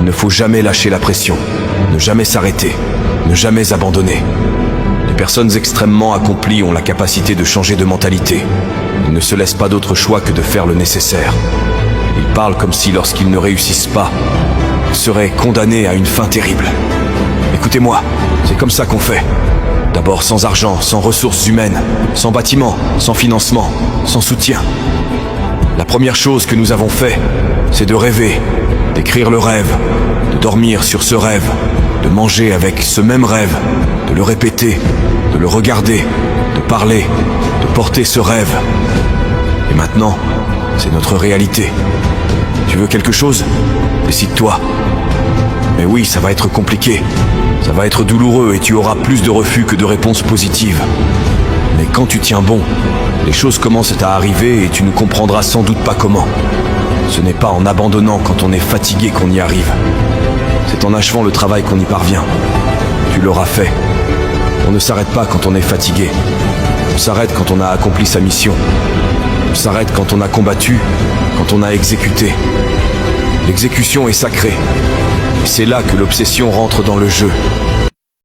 ne faut jamais lâcher la pression, ne jamais s'arrêter, ne jamais abandonner. Les personnes extrêmement accomplies ont la capacité de changer de mentalité. Ils ne se laissent pas d'autre choix que de faire le nécessaire. Ils parlent comme si lorsqu'ils ne réussissent pas, ils seraient condamnés à une fin terrible. Écoutez-moi, c'est comme ça qu'on fait. D'abord sans argent, sans ressources humaines, sans bâtiments, sans financement, sans soutien. La première chose que nous avons fait, c'est de rêver, d'écrire le rêve, de dormir sur ce rêve, de manger avec ce même rêve, de le répéter, de le regarder, de parler, de porter ce rêve. Et maintenant, c'est notre réalité. Tu veux quelque chose? Décide-toi. Mais oui, ça va être compliqué. Ça va être douloureux et tu auras plus de refus que de réponses positives. Mais quand tu tiens bon, les choses commencent à arriver et tu ne comprendras sans doute pas comment. Ce n'est pas en abandonnant quand on est fatigué qu'on y arrive. C'est en achevant le travail qu'on y parvient. Tu l'auras fait. On ne s'arrête pas quand on est fatigué. On s'arrête quand on a accompli sa mission. On s'arrête quand on a combattu, quand on a exécuté. L'exécution est sacrée. Et c'est là que l'obsession rentre dans le jeu.